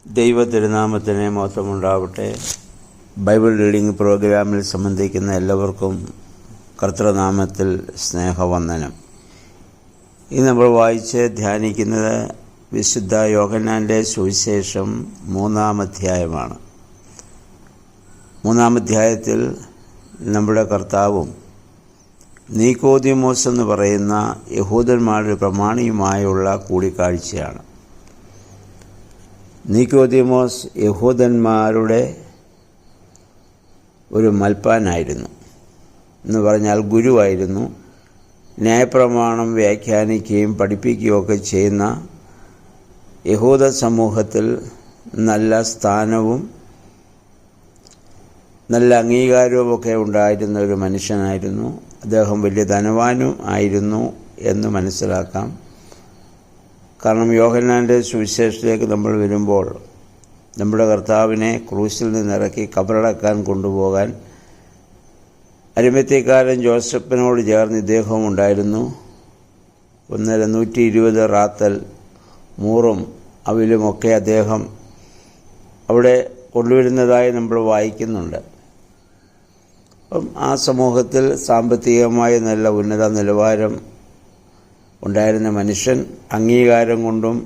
ദൈവ തിരുനാമത്തിന് മഹത്വമുണ്ടാവട്ടെ. Bible reading പ്രോഗ്രാമിൽ സംബന്ധിക്കുന്ന എല്ലാവർക്കും കർത്തൃനാമത്തിൽ സ്നേഹവന്ദനം. ഇന്ന് നമ്മൾ വായിച്ച് ധ്യാനിക്കുന്നത് വിശുദ്ധ യോഹന്നാൻ്റെ സുവിശേഷം 3-ാം അധ്യായമാണ്. 3-ാം അധ്യായത്തിൽ നമ്മുടെ കർത്താവും നീക്കോദിമോസ് എന്ന് പറയുന്ന യഹൂദന്മാരുടെ പ്രമാണിയുമായുള്ള കൂടിക്കാഴ്ചയാണ്. നീക്കോദിമോസ് യഹൂദന്മാരുടെ ഒരു മൽപ്പാനായിരുന്നു, എന്ന് പറഞ്ഞാൽ ഗുരുവായിരുന്നു. ന്യായപ്രമാണം വ്യാഖ്യാനിക്കുകയും പഠിപ്പിക്കുകയും ഒക്കെ ചെയ്യുന്ന യഹൂദ സമൂഹത്തിൽ നല്ല സ്ഥാനവും നല്ല അംഗീകാരവും ഒക്കെ ഉണ്ടായിരുന്ന ഒരു മനുഷ്യനായിരുന്നു. അദ്ദേഹം വലിയ ധനവാനും ആയിരുന്നു എന്ന് മനസ്സിലാക്കാം. കാരണം യോഹന്നാൻ്റെ സുവിശേഷത്തിലേക്ക് നമ്മൾ വരുമ്പോൾ നമ്മുടെ കർത്താവിനെ ക്രൂശിൽ നിന്നിറക്കി കബറടക്കാൻ കൊണ്ടുപോകാൻ അരിമത്യക്കാരൻ ജോസഫിനോട് ചേർന്ന് ഇദ്ദേഹവും ഉണ്ടായിരുന്നു. 120 റാത്തൽ മൂറും അവിലുമൊക്കെ അദ്ദേഹം അവിടെ കൊണ്ടുവരുന്നതായി നമ്മൾ വായിക്കുന്നുണ്ട്. അപ്പം ആ സമൂഹത്തിൽ സാമ്പത്തികമായി നല്ല ഉന്നത നിലവാരം ഉണ്ടായിരുന്ന മനുഷ്യൻ, അംഗീകാരം കൊണ്ടും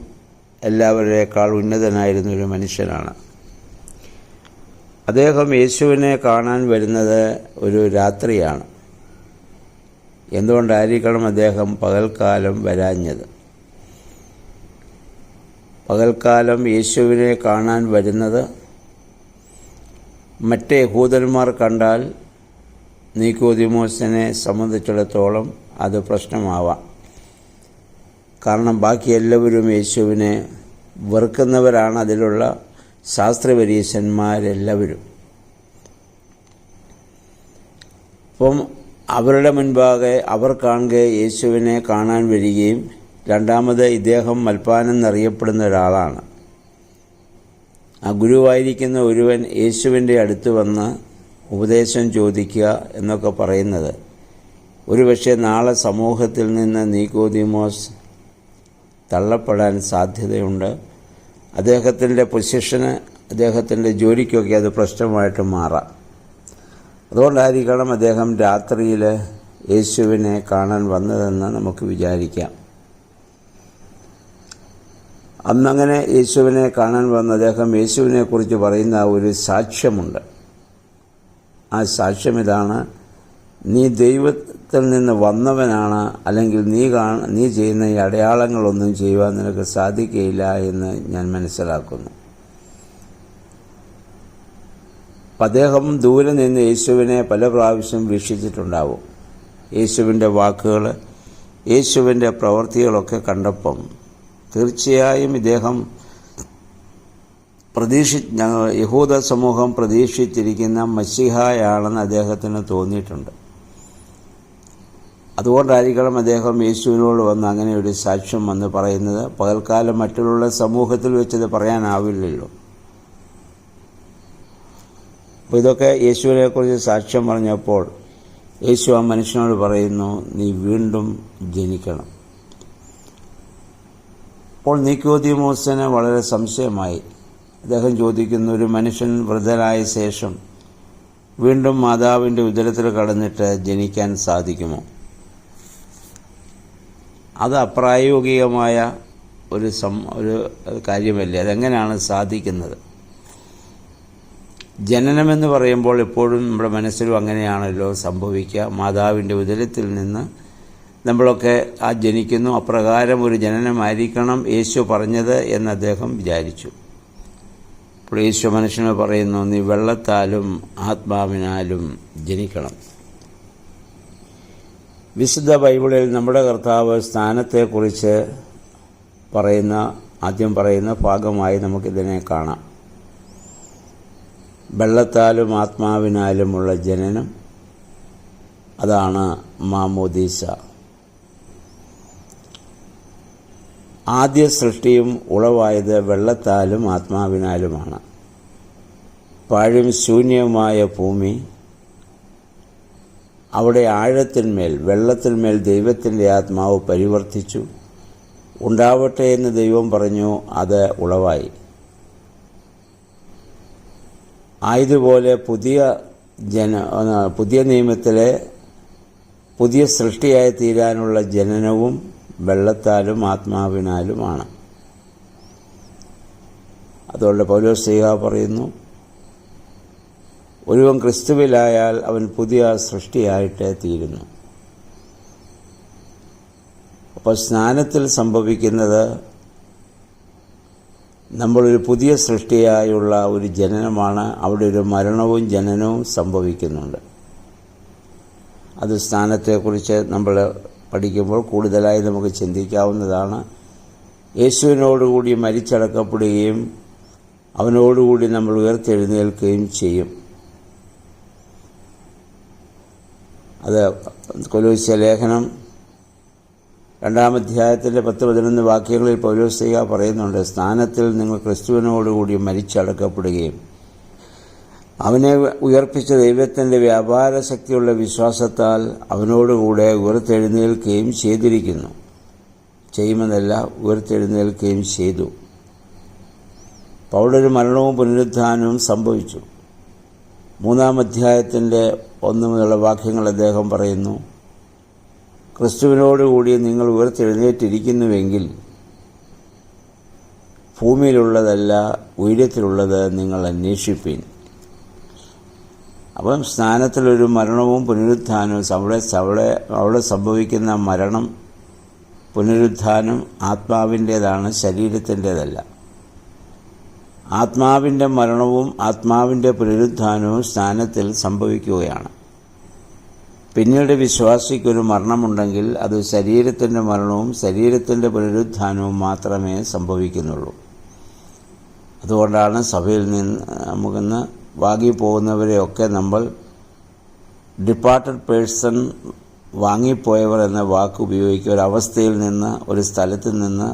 എല്ലാവരേക്കാൾ ഉന്നതനായിരുന്ന ഒരു മനുഷ്യനാണ്. അദ്ദേഹം യേശുവിനെ കാണാൻ വരുന്നത് ഒരു രാത്രിയാണ്. എന്തുകൊണ്ടായിരിക്കണം അദ്ദേഹം പകൽക്കാലം വരാഞ്ഞത്? പകൽക്കാലം യേശുവിനെ കാണാൻ വരുന്നത് മറ്റേ യഹൂദന്മാർ കണ്ടാൽ നീക്കോദിമോസിനെ സംബന്ധിച്ചിടത്തോളം അത് പ്രശ്നമാവാം. കാരണം ബാക്കി എല്ലാവരും യേശുവിനെ വെറുക്കുന്നവരാണ്, അതിലുള്ള ശാസ്ത്രപരീശന്മാരെല്ലാവരും. അപ്പം അവരുടെ മുൻപാകെ അവർ കാണുക യേശുവിനെ കാണാൻ വരികയും, രണ്ടാമത് ഇദ്ദേഹം മൽപ്പാനെന്നറിയപ്പെടുന്ന ഒരാളാണ്. ആ ഗുരുവായിരിക്കുന്ന ഒരുവൻ യേശുവിൻ്റെ അടുത്ത് വന്ന് ഉപദേശം ചോദിക്കുക എന്നൊക്കെ പറയുന്നത് ഒരുപക്ഷെ നാളെ സമൂഹത്തിൽ നിന്ന് നീക്കോദിമോസ് തള്ളപ്പെടാൻ സാധ്യതയുണ്ട്. അദ്ദേഹത്തിൻ്റെ പൊസിഷന്, അദ്ദേഹത്തിൻ്റെ ജോലിക്കൊക്കെ അത് പ്രശ്നമായിട്ട് മാറാം. അതുകൊണ്ടായിരിക്കണം അദ്ദേഹം രാത്രിയിൽ യേശുവിനെ കാണാൻ വന്നതെന്ന് നമുക്ക് വിചാരിക്കാം. അന്നങ്ങനെ യേശുവിനെ കാണാൻ വന്ന അദ്ദേഹം യേശുവിനെക്കുറിച്ച് പറയുന്ന ഒരു സാക്ഷ്യമുണ്ട്. ആ സാക്ഷ്യം ഇതാണ്: നീ ദൈവത്തിൽ നിന്ന് വന്നവനാണ്, അല്ലെങ്കിൽ നീ ചെയ്യുന്ന ഈ അടയാളങ്ങളൊന്നും ചെയ്യുവാൻ നിനക്ക് സാധിക്കുകയില്ല എന്ന് ഞാൻ മനസ്സിലാക്കുന്നു. അദ്ദേഹം ദൂരെ നിന്ന് യേശുവിനെ പല പ്രാവശ്യം വീക്ഷിച്ചിട്ടുണ്ടാവും. യേശുവിൻ്റെ വാക്കുകൾ, യേശുവിൻ്റെ പ്രവൃത്തികളൊക്കെ കണ്ടപ്പം തീർച്ചയായും ഇദ്ദേഹം യഹൂദ സമൂഹം പ്രതീക്ഷിച്ചിരിക്കുന്ന മശിഹായാണെന്ന് അദ്ദേഹത്തിന് തോന്നിയിട്ടുണ്ട്. അതുകൊണ്ടായിരിക്കണം അദ്ദേഹം യേശുവിനോട് വന്ന് അങ്ങനെ ഒരു സാക്ഷ്യം വന്ന് പറയുന്നത്. പകൽക്കാലം മറ്റുള്ള സമൂഹത്തിൽ വെച്ചത് പറയാനാവില്ലല്ലോ. അപ്പോൾ ഇതൊക്കെ യേശുവിനെക്കുറിച്ച് സാക്ഷ്യം പറഞ്ഞപ്പോൾ യേശു ആ മനുഷ്യനോട് പറയുന്നു, നീ വീണ്ടും ജനിക്കണം. അപ്പോൾ നീക്കോദിമോസിന് വളരെ സംശയമായി. അദ്ദേഹം ചോദിക്കുന്നു, ഒരു മനുഷ്യൻ വൃദ്ധനായ ശേഷം വീണ്ടും മാതാവിൻ്റെ ഉദരത്തിൽ കടന്നിട്ട് ജനിക്കാൻ സാധിക്കുമോ? അത് അപ്രായോഗികമായ ഒരു കാര്യമല്ലേ? അതെങ്ങനെയാണ് സാധിക്കുന്നത്? ജനനമെന്ന് പറയുമ്പോൾ എപ്പോഴും നമ്മുടെ മനസ്സിലും അങ്ങനെയാണല്ലോ സംഭവിക്കുക. മാതാവിൻ്റെ ഉദരത്തിൽ നിന്ന് നമ്മളൊക്കെ ജനിക്കുന്നു. അപ്രകാരം ഒരു ജനനമായിരിക്കണം യേശു പറഞ്ഞത് എന്ന് അദ്ദേഹം വിചാരിച്ചു. അപ്പോൾ യേശു മനുഷ്യനെ പറയുന്നു, നീ വെള്ളത്താലും ആത്മാവിനാലും ജനിക്കണം. വിശുദ്ധ ബൈബിളിൽ നമ്മുടെ കർത്താവ് സ്ഥാനത്തെക്കുറിച്ച് ആദ്യം പറയുന്ന ഭാഗമായി നമുക്കിതിനെ കാണാം. വെള്ളത്താലും ആത്മാവിനാലുമുള്ള ജനനം, അതാണ് മാമോദീസ. ആദ്യ സൃഷ്ടിയും ഉളവായത് വെള്ളത്താലും ആത്മാവിനാലുമാണ്. പാഴും ശൂന്യവുമായ ഭൂമി, അവിടെ ആഴത്തിന്മേൽ, വെള്ളത്തിന്മേൽ ദൈവത്തിൻ്റെ ആത്മാവ് പരിവർത്തിച്ചു. ഉണ്ടാവട്ടെ എന്ന് ദൈവം പറഞ്ഞു, അത് ഉളവായി. ആയതുപോലെ പുതിയ നിയമത്തിലെ പുതിയ സൃഷ്ടിയായി തീരാനുള്ള ജനനവും വെള്ളത്താലും ആത്മാവിനാലുമാണ്. അതുകൊണ്ട് പൗലോസ് ശ്ലീഹാ പറയുന്നു, ഒരുവൻ ക്രിസ്തുവിലായാൽ അവൻ പുതിയ സൃഷ്ടിയായിട്ട് തീരുന്നു. അപ്പോൾ സ്നാനത്തിൽ സംഭവിക്കുന്നത് നമ്മളൊരു പുതിയ സൃഷ്ടിയായുള്ള ഒരു ജനനമാണ്. അവിടെ ഒരു മരണവും ജനനവും സംഭവിക്കുന്നുണ്ട്. അത് സ്നാനത്തെക്കുറിച്ച് നമ്മൾ പഠിക്കുമ്പോൾ കൂടുതലായി നമുക്ക് ചിന്തിക്കാവുന്നതാണ്. യേശുവിനോടുകൂടി മരിച്ചടക്കപ്പെടുകയും അവനോടുകൂടി നമ്മൾ ഉയർത്തെഴുന്നേൽക്കുകയും ചെയ്യും. അത് കൊലോസ്യ ലേഖനം 2-ാം അധ്യായത്തിൻ്റെ 10-11 വാക്യങ്ങളിൽ പൗലോസ് ശ്ലീഹാ പറയുന്നുണ്ട്, സ്നാനത്തിൽ നിങ്ങൾ ക്രിസ്തുവിനോടുകൂടി മരിച്ചടക്കപ്പെടുകയും അവനെ ഉയർപ്പിച്ച ദൈവത്തിൻ്റെ വ്യാപാര ശക്തിയുള്ള വിശ്വാസത്താൽ അവനോടുകൂടെ ഉയർത്തെഴുന്നേൽക്കുകയും ചെയ്തിരിക്കുന്നു. ചെയ്യുമെന്നല്ല, ഉയർത്തെഴുന്നേൽക്കുകയും ചെയ്തു. അപ്പോൾ അവിടെ ഒരു മരണവും പുനരുത്ഥാനവും സംഭവിച്ചു. 3-ാം അധ്യായത്തിൻ്റെ 1 മുതലുള്ള വാക്യങ്ങൾ അദ്ദേഹം പറയുന്നു, ക്രിസ്തുവിനോടുകൂടി നിങ്ങൾ ഉയർത്തെഴുന്നേറ്റിരിക്കുന്നുവെങ്കിൽ ഭൂമിയിലുള്ളതല്ല ഉയരത്തിലുള്ളത് നിങ്ങൾ അന്വേഷിപ്പീൻ. അപ്പം സ്നാനത്തിലൊരു മരണവും പുനരുത്ഥാനവും അവിടെ സംഭവിക്കുന്ന മരണം പുനരുത്ഥാനം ആത്മാവിൻ്റേതാണ്, ശരീരത്തിൻ്റേതല്ല. ആത്മാവിൻ്റെ മരണവും ആത്മാവിൻ്റെ പുനരുത്ഥാനവും സ്നാനത്തിൽ സംഭവിക്കുകയാണ്. പിന്നീട് വിശ്വാസിക്കൊരു മരണമുണ്ടെങ്കിൽ അത് ശരീരത്തിൻ്റെ മരണവും ശരീരത്തിൻ്റെ പുനരുത്ഥാനവും മാത്രമേ സംഭവിക്കുന്നുള്ളൂ. അതുകൊണ്ടാണ് സഭയിൽ നിന്ന് നമുക്കിന്ന് വാങ്ങിപ്പോകുന്നവരെയൊക്കെ നമ്മൾ ഡിപ്പാർട്ടഡ് പേഴ്സൺ, വാങ്ങിപ്പോയവർ എന്ന വാക്ക് ഉപയോഗിക്കുക. ഒരവസ്ഥയിൽ നിന്ന്, ഒരു സ്ഥലത്ത് നിന്ന്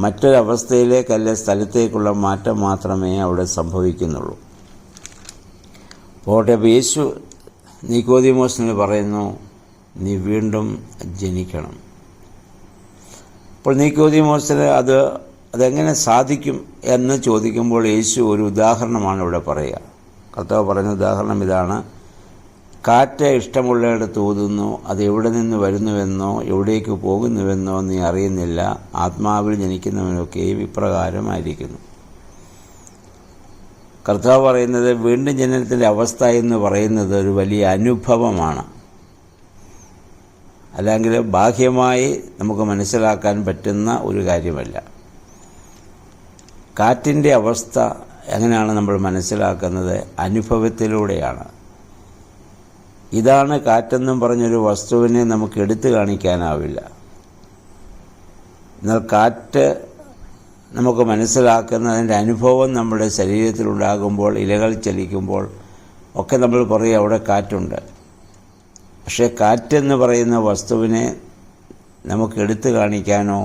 മറ്റൊരവസ്ഥയിലേക്കല്ല, സ്ഥലത്തേക്കുള്ള മാറ്റം മാത്രമേ അവിടെ സംഭവിക്കുന്നുള്ളൂ. പോട്ടെ, യേശു നിക്കോദീമോസിന് പറയുന്നു, നീ വീണ്ടും ജനിക്കണം. അപ്പോൾ നിക്കോദീമോസിന് അതെങ്ങനെ സാധിക്കും എന്ന് ചോദിക്കുമ്പോൾ യേശു ഒരു ഉദാഹരണമാണ് ഇവിടെ പറയുക. കർത്താവ് പറയുന്ന ഉദാഹരണം ഇതാണ്: കാറ്റ് ഇഷ്ടമുള്ളയിടത്ത് ഊതുന്നു, അത് എവിടെ നിന്ന് വരുന്നുവെന്നോ എവിടേക്ക് പോകുന്നുവെന്നോ നീ അറിയുന്നില്ല. ആത്മാവിൽ ജനിക്കുന്നവനൊക്കെയും ഇപ്രകാരമായിരിക്കുന്നു. കർത്താവ് പറയുന്നത് വീണ്ടും ജനനത്തിൻ്റെ അവസ്ഥ എന്ന് പറയുന്നത് ഒരു വലിയ അനുഭവമാണ്. അല്ലെങ്കിൽ ബാഹ്യമായി നമുക്ക് മനസ്സിലാക്കാൻ പറ്റുന്ന ഒരു കാര്യമല്ല. കാറ്റിൻ്റെ അവസ്ഥ എങ്ങനെയാണ് നമ്മൾ മനസ്സിലാക്കുന്നത്? അനുഭവത്തിലൂടെയാണ്. ഇതാണ് കാറ്റെന്നും പറഞ്ഞൊരു വസ്തുവിനെ നമുക്ക് എടുത്തു കാണിക്കാനാവില്ല. എന്നാൽ കാറ്റ് നമുക്ക് മനസ്സിലാക്കുന്നതിൻ്റെ അനുഭവം നമ്മുടെ ശരീരത്തിലുണ്ടാകുമ്പോൾ, ഇലകൾ ചലിക്കുമ്പോൾ ഒക്കെ നമ്മൾ പറയും അവിടെ കാറ്റുണ്ട്. പക്ഷേ കാറ്റെന്ന് പറയുന്ന വസ്തുവിനെ നമുക്ക് എടുത്തു കാണിക്കാനോ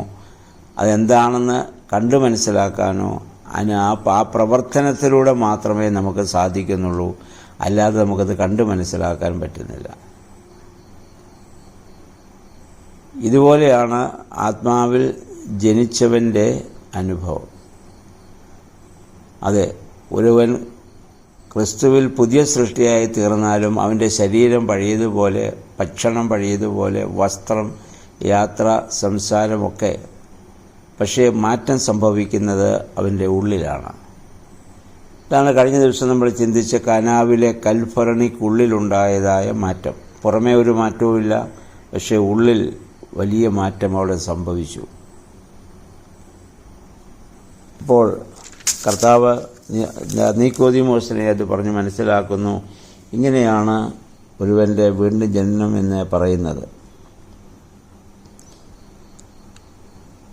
അതെന്താണെന്ന് കണ്ടു മനസ്സിലാക്കാനോ ആ പ്രവർത്തനത്തിലൂടെ മാത്രമേ നമുക്ക് സാധിക്കുന്നുള്ളൂ. അല്ലാതെ നമുക്കത് കണ്ടു മനസ്സിലാക്കാൻ പറ്റുന്നില്ല. ഇതുപോലെയാണ് ആത്മാവിൽ ജനിച്ചവൻ്റെ അനുഭവം. അതെ, ഒരുവൻ ക്രിസ്തുവിൽ പുതിയ സൃഷ്ടിയായി തീർന്നാലും അവൻ്റെ ശരീരം പഴയതുപോലെ, ഭക്ഷണം പഴയതുപോലെ, വസ്ത്രം, യാത്ര, സംസാരമൊക്കെ, പക്ഷേ മാറ്റം സംഭവിക്കുന്നത് അവൻ്റെ ഉള്ളിലാണ്. ഇതാണ് കഴിഞ്ഞ ദിവസം നമ്മൾ ചിന്തിച്ച കാനാവിലെ കൽഭരണിക്കുള്ളിലുണ്ടായതായ മാറ്റം. പുറമേ ഒരു മാറ്റവുമില്ല, പക്ഷേ ഉള്ളിൽ വലിയ മാറ്റം അവിടെ സംഭവിച്ചു. അപ്പോൾ കർത്താവ് നിക്കോദീമോസിനെ അത് പറഞ്ഞ് മനസ്സിലാക്കുന്നു. ഇങ്ങനെയാണ് ഒരുവൻ്റെ വീണ്ടും ജനനം എന്ന് പറയുന്നത്.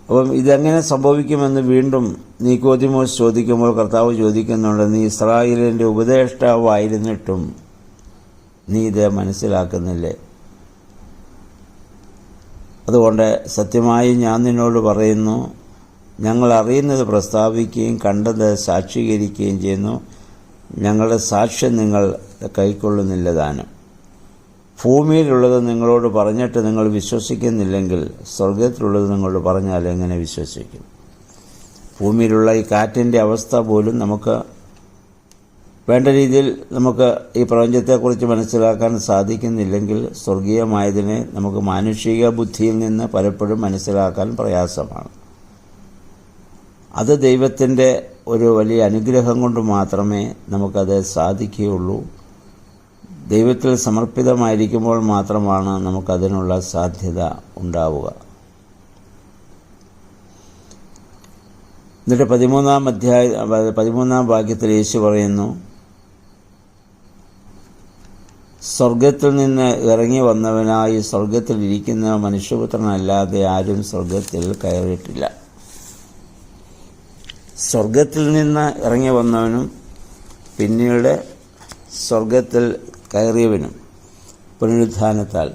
അപ്പം ഇതെങ്ങനെ സംഭവിക്കുമെന്ന് വീണ്ടും നിക്കോദീമോസ് ചോദിക്കുമ്പോൾ കർത്താവ് ചോദിക്കുന്നുണ്ട്, നീ ഇസ്രായേലിൻ്റെ ഉപദേഷ്ടാവായിരുന്നിട്ടും നീ ഇത് മനസ്സിലാക്കുന്നില്ലേ? അതുകൊണ്ട് സത്യമായി ഞാൻ നിന്നോട് പറയുന്നു, ഞങ്ങൾ അറിയുന്നത് പ്രസ്താവിക്കുകയും കണ്ടത് സാക്ഷീകരിക്കുകയും ചെയ്യുന്നു. ഞങ്ങളുടെ സാക്ഷ്യം നിങ്ങൾ കൈക്കൊള്ളുന്നില്ല താനും. ഭൂമിയിലുള്ളത് നിങ്ങളോട് പറഞ്ഞിട്ട് നിങ്ങൾ വിശ്വസിക്കുന്നില്ലെങ്കിൽ സ്വർഗത്തിലുള്ളത് നിങ്ങളോട് പറഞ്ഞാൽ എങ്ങനെ വിശ്വസിക്കും? ഭൂമിയിലുള്ള ഈ കാറ്റിൻ്റെ അവസ്ഥ പോലും നമുക്ക് വേണ്ട രീതിയിൽ നമുക്ക് ഈ പ്രപഞ്ചത്തെക്കുറിച്ച് മനസ്സിലാക്കാൻ സാധിക്കുന്നില്ലെങ്കിൽ സ്വർഗീയമായതിനെ നമുക്ക് മാനുഷിക ബുദ്ധിയിൽ നിന്ന് പലപ്പോഴും മനസ്സിലാക്കാൻ പ്രയാസമാണ്. അത് ദൈവത്തിൻ്റെ ഒരു വലിയ അനുഗ്രഹം കൊണ്ട് മാത്രമേ നമുക്കത് സാധിക്കുകയുള്ളൂ. ദൈവത്തിൽ സമർപ്പിതമായിരിക്കുമ്പോൾ മാത്രമാണ് നമുക്കതിനുള്ള സാധ്യത ഉണ്ടാവുക. എന്നിട്ട് 13-ാം വാക്യത്തിൽ യേശു പറയുന്നു, സ്വർഗത്തിൽ നിന്ന് ഇറങ്ങി വന്നവനായി സ്വർഗത്തിൽ ഇരിക്കുന്ന മനുഷ്യപുത്രനല്ലാതെ ആരും സ്വർഗത്തിൽ കയറിയിട്ടില്ല. സ്വർഗത്തിൽ നിന്ന് ഇറങ്ങി വന്നവനും പിന്നീട് സ്വർഗത്തിൽ കയറിയവനും പുനരുത്ഥാനത്താൽ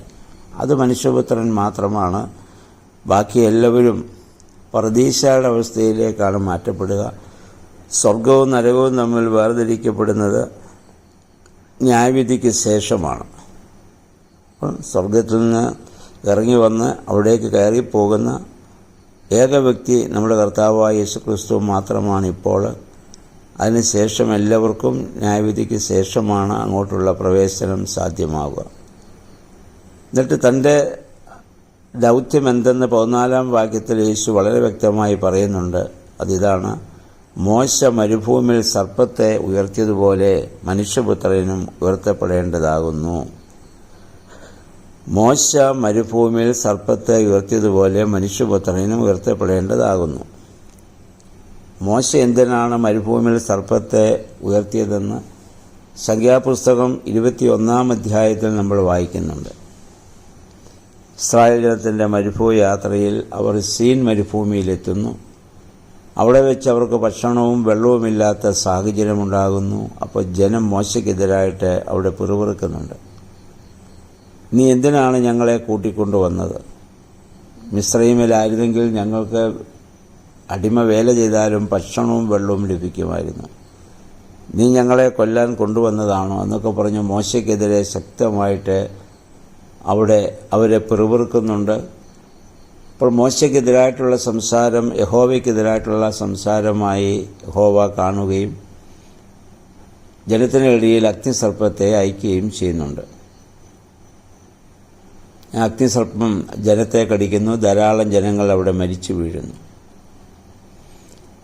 അത് മനുഷ്യപുത്രൻ മാത്രമാണ്. ബാക്കി എല്ലാവരും പരദീസയുടെ അവസ്ഥയിലേക്കാണ് മാറ്റപ്പെടുക. സ്വർഗവും നരകവും തമ്മിൽ വേർതിരിക്കപ്പെടുന്നത് ന്യായവിധിക്ക് ശേഷമാണ്. സ്വർഗത്തിൽ നിന്ന് ഇറങ്ങി വന്ന് അവിടേക്ക് കയറിപ്പോകുന്ന ഏക വ്യക്തി നമ്മുടെ കർത്താവായ യേശുക്രിസ്തു മാത്രമാണ്. ഇപ്പോൾ അതിനുശേഷം എല്ലാവർക്കും ന്യായവിധിക്ക് ശേഷമാണ് അങ്ങോട്ടുള്ള പ്രവേശനം സാധ്യമാകുക. എന്നിട്ട് തൻ്റെ ദൗത്യം എന്തെന്ന് 14-ാം വാക്യത്തിൽ യേശു വളരെ വ്യക്തമായി പറയുന്നുണ്ട്. അതിതാണ്, മോശ മരുഭൂമിയിൽ സർപ്പത്തെ ഉയർത്തിയതുപോലെ മനുഷ്യപുത്രനും ഉയർത്തപ്പെടേണ്ടതാകുന്നു. മോശ മരുഭൂമിയിൽ സർപ്പത്തെ ഉയർത്തിയതുപോലെ മനുഷ്യപുത്രനും ഉയർത്തപ്പെടേണ്ടതാകുന്നു. മോശ എന്തിനാണ് മരുഭൂമിയിൽ സർപ്പത്തെ ഉയർത്തിയതെന്ന് സംഖ്യാപുസ്തകം 21-ാം അധ്യായത്തിൽ നമ്മൾ വായിക്കുന്നുണ്ട്. ഇസ്രായേൽ ജനത്തിൻ്റെ മരുഭൂമി യാത്രയിൽ അവർ സീൻ മരുഭൂമിയിലെത്തുന്നു. അവിടെ വെച്ച് അവർക്ക് ഭക്ഷണവും വെള്ളവുമില്ലാത്ത സാഹചര്യമുണ്ടാകുന്നു. അപ്പോൾ ജനം മോശയ്ക്കെതിരായിട്ട് അവിടെ പിറുപിറുക്കുന്നുണ്ട്. നീ എന്തിനാണ് ഞങ്ങളെ കൂട്ടിക്കൊണ്ടുവന്നത്? മിസ്രയീമിലായിരുന്നെങ്കിൽ ഞങ്ങൾക്ക് അടിമ വേല ചെയ്താലും ഭക്ഷണവും വെള്ളവും ലഭിക്കുമായിരുന്നു. നീ ഞങ്ങളെ കൊല്ലാൻ കൊണ്ടുവന്നതാണോ എന്നൊക്കെ പറഞ്ഞ് മോശയ്ക്കെതിരെ ശക്തമായിട്ട് അവിടെ അവരെ പിറുപിറുക്കുന്നുണ്ട്. അപ്പോൾ മോശയ്ക്കെതിരായിട്ടുള്ള സംസാരം യഹോവയ്ക്കെതിരായിട്ടുള്ള സംസാരമായി യഹോവ കാണുകയും ജനത്തിനിടയിൽ അഗ്നിസർപ്പത്തെ അയക്കുകയും ചെയ്യുന്നുണ്ട്. അഗ്നിസർപ്പം ജനത്തെ കടിക്കുന്നു. ധാരാളം ജനങ്ങൾ അവിടെ മരിച്ചു വീഴുന്നു.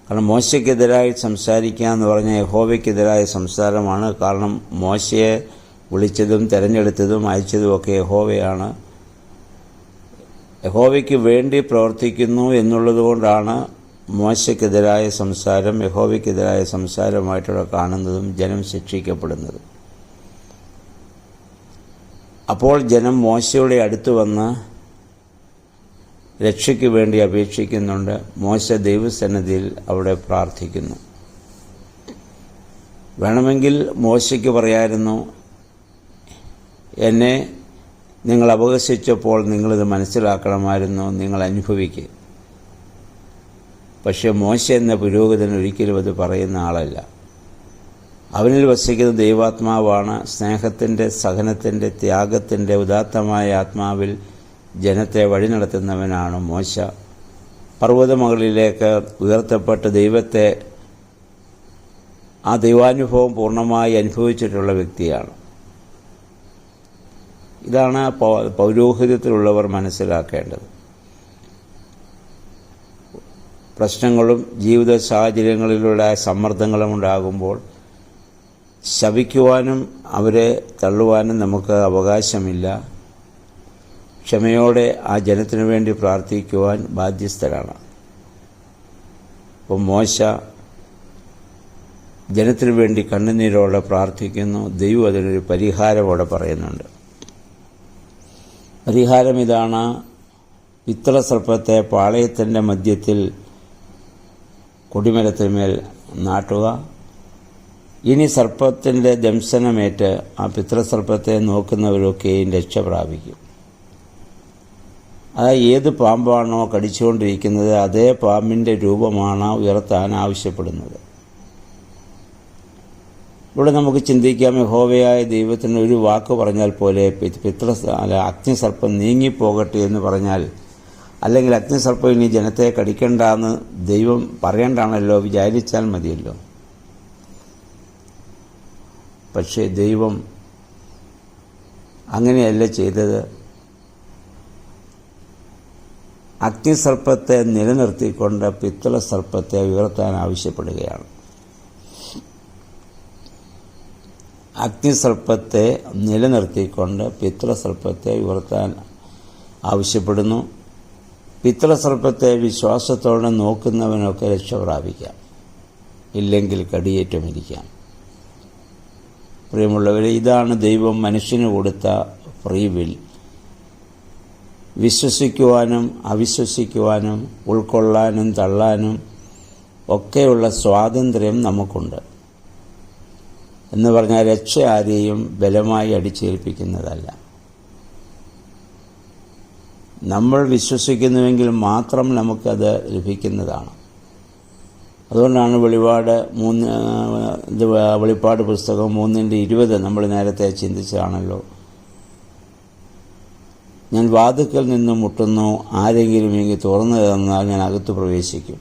കാരണം മോശയ്ക്കെതിരായി സംസാരിക്കുക എന്ന് പറഞ്ഞാൽ യഹോവയ്ക്കെതിരായ സംസാരമാണ്. കാരണം മോശയെ വിളിച്ചതും തിരഞ്ഞെടുത്തതും അയച്ചതുമൊക്കെ യഹോവയാണ്. യഹോവയ്ക്ക് വേണ്ടി പ്രവർത്തിക്കുന്നു എന്നുള്ളതുകൊണ്ടാണ് മോശയ്ക്കെതിരായ സംസാരം യഹോവയ്ക്കെതിരായ സംസാരമായിട്ടുള്ള കാണുന്നതും ജനം ശിക്ഷിക്കപ്പെടുന്നതും. അപ്പോൾ ജനം മോശയുടെ അടുത്ത് വന്ന് രക്ഷയ്ക്ക് വേണ്ടി അപേക്ഷിക്കുന്നുണ്ട്. മോശ ദൈവസന്നിധിയിൽ അവിടെ പ്രാർത്ഥിക്കുന്നു. വേണമെങ്കിൽ മോശയ്ക്ക് പറയായിരുന്നു, എന്നെ നിങ്ങൾ അപഹസിച്ചപ്പോൾ നിങ്ങളിത് മനസ്സിലാക്കണമായിരുന്നു, നിങ്ങൾ അനുഭവിക്കുക. പക്ഷേ മോശ എന്ന പുരോഹിതൻ ഒരിക്കലും അത് പറയുന്ന ആളല്ല. അവനിൽ വസിക്കുന്ന ദൈവാത്മാവാണ്. സ്നേഹത്തിൻ്റെ, സഹനത്തിൻ്റെ, ത്യാഗത്തിൻ്റെ ഉദാത്തമായ ആത്മാവിൽ ജനത്തെ വഴി നടത്തുന്നവനാണ് മോശ. പർവ്വതമകളിലേക്ക് ഉയർത്തപ്പെട്ട് ദൈവത്തെ, ആ ദൈവാനുഭവം പൂർണ്ണമായി അനുഭവിച്ചിട്ടുള്ള വ്യക്തിയാണ്. ഇതാണ് പൗരോഹിത്യത്തിലുള്ളവർ മനസ്സിലാക്കേണ്ടത്. പ്രശ്നങ്ങളും ജീവിത സാഹചര്യങ്ങളിലൂടെ സമ്മർദ്ദങ്ങളും ഉണ്ടാകുമ്പോൾ ശപിക്കുവാനും അവരെ തള്ളുവാനും നമുക്ക് അവകാശമില്ല. ക്ഷമയോടെ ആ ജനത്തിനു വേണ്ടി പ്രാർത്ഥിക്കുവാൻ ബാധ്യസ്ഥരാണ്. അപ്പോൾ മോശ ജനത്തിനു വേണ്ടി കണ്ണുനീരോടെ പ്രാർത്ഥിക്കുന്നു. ദൈവം അതിനൊരു പരിഹാരം അവിടെ പറയുന്നുണ്ട്. പരിഹാരം ഇതാണ്: പിത്തളസർപ്പത്തെ പാളയത്തിൻ്റെ മധ്യത്തിൽ കൊടിമരത്തിന്മേൽ നാട്ടുക. ഇനി സർപ്പത്തിൻ്റെ ദംശനമേറ്റ് ആ പിത്തളസർപ്പത്തെ നോക്കുന്നവരൊക്കെയും രക്ഷ പ്രാപിക്കും. അത് ഏത് പാമ്പാണോ കടിച്ചുകൊണ്ടിരിക്കുന്നത് അതേ പാമ്പിൻ്റെ രൂപമാണ് ഉയർത്താൻ ആവശ്യപ്പെടുന്നത്. ഇവിടെ നമുക്ക് ചിന്തിക്കാം, യഹോവയായ ദൈവത്തിന് ഒരു വാക്ക് പറഞ്ഞാൽ പോലെ അഗ്നിസർപ്പം നീങ്ങിപ്പോകട്ടെ എന്ന് പറഞ്ഞാൽ, അല്ലെങ്കിൽ അഗ്നിസർപ്പം ഇനി ജനത്തെ കടിക്കണ്ടെന്ന് ദൈവം പറയണ്ടാണല്ലോ, വിചാരിച്ചാൽ മതിയല്ലോ. പക്ഷേ ദൈവം അങ്ങനെയല്ല ചെയ്തത്. അഗ്നിസർപ്പത്തെ നിലനിർത്തിക്കൊണ്ട് പിത്തള സർപ്പത്തെ ഉയർത്താൻ ആവശ്യപ്പെടുകയാണ്. അഗ്നിസർപ്പത്തെ നിലനിർത്തിക്കൊണ്ട് പിത്തള സർപ്പത്തെ ഉയർത്താൻ ആവശ്യപ്പെടുന്നു. പിത്തള സർപ്പത്തെ വിശ്വാസത്തോടെ നോക്കുന്നവനൊക്കെ രക്ഷ പ്രാപിക്കാം, ഇല്ലെങ്കിൽ കടിയേറ്റമിരിക്കാം. പ്രിയമുള്ളവരെ, ഇതാണ് ദൈവം മനുഷ്യന് കൊടുത്ത ഫ്രീ വിൽ. വിശ്വസിക്കുവാനും അവിശ്വസിക്കുവാനും ഉൾക്കൊള്ളാനും തള്ളാനും ഒക്കെയുള്ള സ്വാതന്ത്ര്യം നമുക്കുണ്ട്. എന്ന് പറഞ്ഞാൽ രക്ഷ ആരെയും ബലമായി അടിച്ചേൽപ്പിക്കുന്നതല്ല. നമ്മൾ വിശ്വസിക്കുന്നുവെങ്കിൽ മാത്രം നമുക്കത് ലഭിക്കുന്നതാണ്. അതുകൊണ്ടാണ് വെളിപ്പാട് പുസ്തകം 3:20 നമ്മൾ നേരത്തെ ചിന്തിച്ചതാണല്ലോ. ഞാൻ വാതിൽക്കൽ നിന്ന് മുട്ടുന്നു, ആരെങ്കിലും എനിക്ക് തുറന്നു തന്നാൽ ഞാൻ അകത്ത് പ്രവേശിക്കും.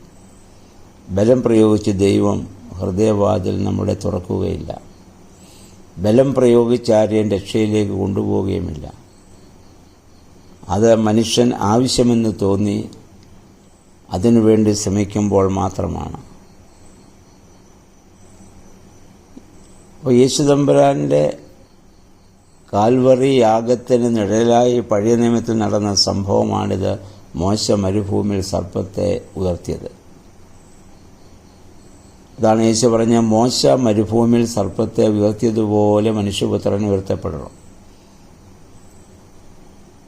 ബലം പ്രയോഗിച്ച് ദൈവം ഹൃദയവാതിൽ നമ്മളെ തുറക്കുകയില്ല. ബലം പ്രയോഗിച്ച് ആരെയും രക്ഷയിലേക്ക് കൊണ്ടുപോവുകയുമില്ല. അത് മനുഷ്യൻ ആവശ്യമെന്ന് തോന്നി അതിനുവേണ്ടി ശ്രമിക്കുമ്പോൾ മാത്രമാണ്. അപ്പോൾ യേശുതമ്പുരാൻ്റെ കാൽവറി യാഗത്തിന് നിഴലായി പഴയ നിയമത്തിൽ നടന്ന സംഭവമാണിത്. മോശ മരുഭൂമിയിൽ സർപ്പത്തെ ഉയർത്തിയത്. അതാണ് യേശു പറഞ്ഞ, മോശ മരുഭൂമിയിൽ സർപ്പത്തെ ഉയർത്തിയതുപോലെ മനുഷ്യപുത്രൻ ഉയർത്തപ്പെടണം.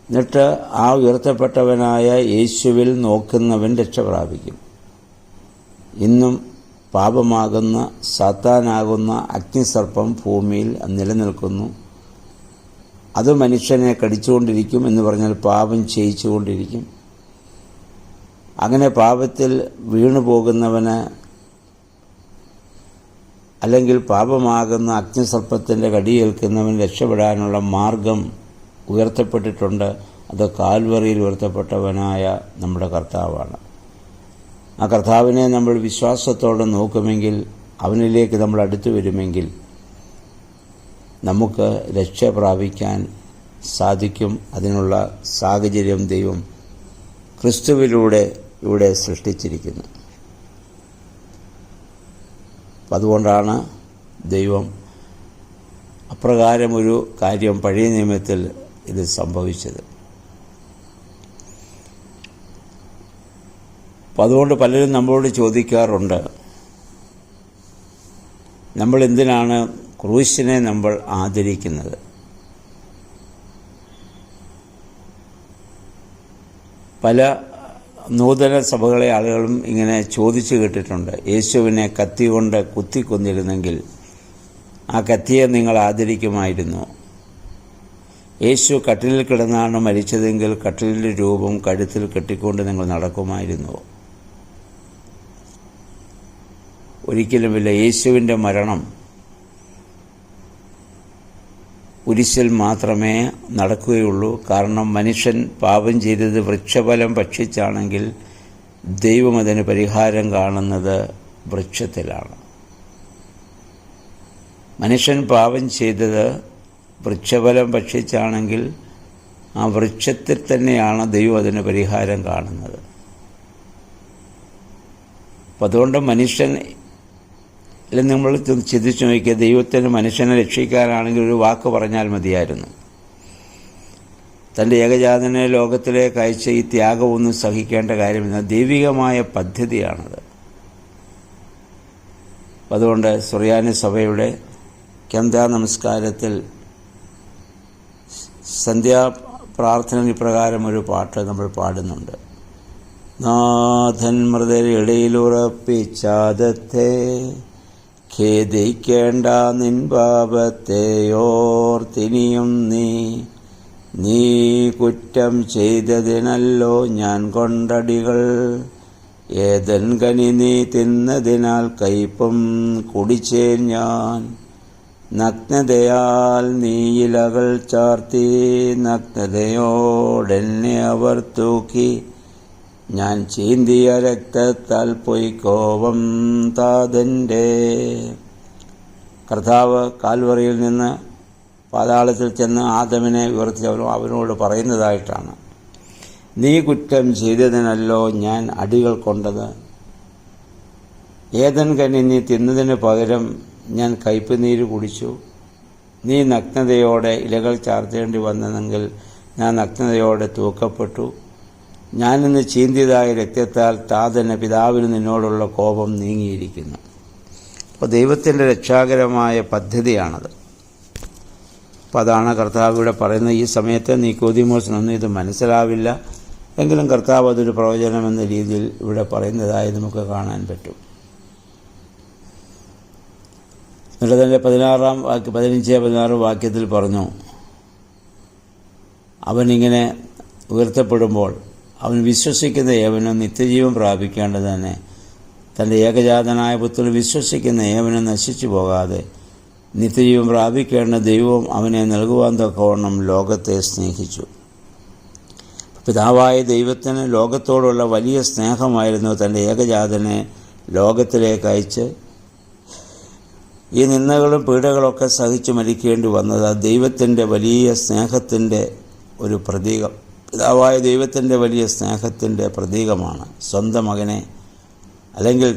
എന്നിട്ട് ആ ഉയർത്തപ്പെട്ടവനായ യേശുവിൽ നോക്കുന്നവൻ രക്ഷ പ്രാപിക്കും. ഇന്നും പാപമാകുന്ന സാത്താനാകുന്ന അഗ്നിസർപ്പം ഭൂമിയിൽ നിലനിൽക്കുന്നു. അത് മനുഷ്യനെ കടിച്ചുകൊണ്ടിരിക്കും. എന്ന് പറഞ്ഞാൽ പാപം ചെയ്യിച്ചുകൊണ്ടിരിക്കും. അങ്ങനെ പാപത്തിൽ വീണു പോകുന്നവന്, അല്ലെങ്കിൽ പാപമാകുന്ന അഗ്നിസർപ്പത്തിൻ്റെ കടിയേൽക്കുന്നവൻ രക്ഷപ്പെടാനുള്ള മാർഗം ഉയർത്തപ്പെട്ടിട്ടുണ്ട്. അത് കാൽവറിയിൽ ഉയർത്തപ്പെട്ടവനായ നമ്മുടെ കർത്താവാണ്. ആ കർത്താവിനെ നമ്മൾ വിശ്വാസത്തോടെ നോക്കുമെങ്കിൽ, അവനിലേക്ക് നമ്മൾ അടുത്തു വരുമെങ്കിൽ നമുക്ക് രക്ഷ പ്രാപിക്കാൻ സാധിക്കും. അതിനുള്ള സാഹചര്യം ദൈവം ക്രിസ്തുവിലൂടെ ഇവിടെ സൃഷ്ടിച്ചിരിക്കുന്നു. അതുകൊണ്ടാണ് ദൈവം അപ്രകാരമൊരു കാര്യം പഴയ നിയമത്തിൽ ഇത് സംഭവിച്ചത്. അപ്പം അതുകൊണ്ട് പലരും നമ്മളോട് ചോദിക്കാറുണ്ട്, നമ്മൾ എന്തിനാണ് ക്രൂശിനെ നമ്മൾ ആദരിക്കുന്നത്? പല നൂതന സഭകളെ ആളുകളും ഇങ്ങനെ ചോദിച്ചു കേട്ടിട്ടുണ്ട്. യേശുവിനെ കത്തി കൊണ്ട് കുത്തിക്കൊന്നിരുന്നെങ്കിൽ ആ കത്തിയെ നിങ്ങൾ ആദരിക്കുമായിരുന്നു? യേശു കട്ടിലിൽ കിടന്നാണ് മരിച്ചതെങ്കിൽ കട്ടിലിൻ്റെ രൂപം കഴുത്തിൽ കെട്ടിക്കൊണ്ട് നിങ്ങൾ നടക്കുമായിരുന്നുവോ? ഒരിക്കലുമില്ല. യേശുവിൻ്റെ മരണം കുരിശിൽ മാത്രമേ നടക്കുകയുള്ളൂ. കാരണം മനുഷ്യൻ പാപം ചെയ്തത് വൃക്ഷഫലം ഭക്ഷിച്ചാണെങ്കിൽ ദൈവം അതിന് പരിഹാരം കാണുന്നത് വൃക്ഷത്തിലാണ്. മനുഷ്യൻ പാപം ചെയ്തത് വൃക്ഷഫലം ഭക്ഷിച്ചാണെങ്കിൽ ആ വൃക്ഷത്തിൽ തന്നെയാണ് ദൈവം അതിന് പരിഹാരം കാണുന്നത്. അപ്പം അതുകൊണ്ട് മനുഷ്യൻ നമ്മൾ ചിന്തിച്ചു നോക്കിയാൽ, ദൈവത്തിന് മനുഷ്യനെ രക്ഷിക്കാനാണെങ്കിൽ ഒരു വാക്ക് പറഞ്ഞാൽ മതിയായിരുന്നു. തൻ്റെ ഏകജാതനെ ലോകത്തിലേക്ക് അയച്ച ഈ ത്യാഗമൊന്നും സഹിക്കേണ്ട കാര്യമില്ല. ദൈവികമായ പദ്ധതിയാണത്. അതുകൊണ്ട് സുറിയാനി സഭയുടെ കന്താ നമസ്കാരത്തിൽ സന്ധ്യാപ്രാർത്ഥന ഇപ്രകാരം ഒരു പാട്ട് നമ്മൾ പാടുന്നുണ്ട്. നാഥൻ മൃതരിടയിലുറപ്പിച്ചാദത്തെ ഖേദിക്കേണ്ട നിൻ പാപത്തെയോർത്തിനിയും നീ കുറ്റം ചെയ്തതിനല്ലോ ഞാൻ കൊണ്ടടികൾ. ഏതൻ കനി നീ തിന്നതിനാൽ കയ്പും കുടിച്ചേൻ ഞാൻ. നഗ്നതയാൽ നീ ഇലകൾ ചാർത്തി നഗ്നതയോടെന്നെ അവർ തൂക്കി. ഞാൻ ചീന്തിയ രക്തത്താൽ പൊയ്ക്കോപം താതൻ്റെ. കർത്താവ് കാൽവറിയിൽ നിന്ന് പാതാളത്തിൽ ചെന്ന് ആദമിനെ ഉയർത്തി അവനോട് പറയുന്നതായിട്ടാണ്, നീ കുറ്റം ചെയ്തതിനല്ലോ ഞാൻ അടികൾ കൊണ്ടത്. ഏദൻ കനി നീ തിന്നതിന് പകരം ഞാൻ കയ്പുനീര് കുടിച്ചു. നീ നഗ്നതയോടെ ഇലകൾ ചാർത്തേണ്ടി വന്നതെങ്കിൽ ഞാൻ നഗ്നതയോടെ തൂക്കപ്പെട്ടു. ഞാനിന്ന് ചീന്തിയതായ രക്തത്താൽ താതന പിതാവിന് നിന്നോടുള്ള കോപം നീങ്ങിയിരിക്കുന്നു. അപ്പോൾ ദൈവത്തിൻ്റെ രക്ഷാകരമായ പദ്ധതിയാണത്. അപ്പോൾ അതാണ് കർത്താവ് ഇവിടെ പറയുന്നത്. ഈ സമയത്ത് നിക്കോദീമോസിനൊന്നും ഇത് മനസ്സിലാവില്ല, എങ്കിലും കർത്താവ് അതൊരു പ്രവചനമെന്ന രീതിയിൽ ഇവിടെ പറയുന്നതായി നമുക്ക് കാണാൻ പറ്റും. എന്നിട്ട് തന്നെ 15-16 വാക്യത്തിൽ പറഞ്ഞു, അവനിങ്ങനെ ഉയർത്തപ്പെടുമ്പോൾ അവൻ വിശ്വസിക്കുന്ന ഏവനും നിത്യജീവൻ പ്രാപിക്കേണ്ടത് തന്നെ തൻ്റെ ഏകജാതനായ പുത്രൻ വിശ്വസിക്കുന്ന ഏവനും നശിച്ചു പോകാതെ നിത്യജീവൻ പ്രാപിക്കേണ്ട ദൈവം അവനെ നൽകുവാൻ തക്കവണ്ണം ലോകത്തെ സ്നേഹിച്ചു. പിതാവായ ദൈവത്തിന് ലോകത്തോടുള്ള വലിയ സ്നേഹമായിരുന്നു തൻ്റെ ഏകജാതനെ ലോകത്തിലേക്ക് അയച്ച് ഈ നിന്ദകളും പീഡകളൊക്കെ സഹിച്ചു മരിക്കേണ്ടി വന്നത് ദൈവത്തിൻ്റെ വലിയ സ്നേഹത്തിൻ്റെ ഒരു പ്രതീകം. പിതാവായ ദൈവത്തിൻ്റെ വലിയ സ്നേഹത്തിൻ്റെ പ്രതീകമാണ്. സ്വന്തം മകനെ, അല്ലെങ്കിൽ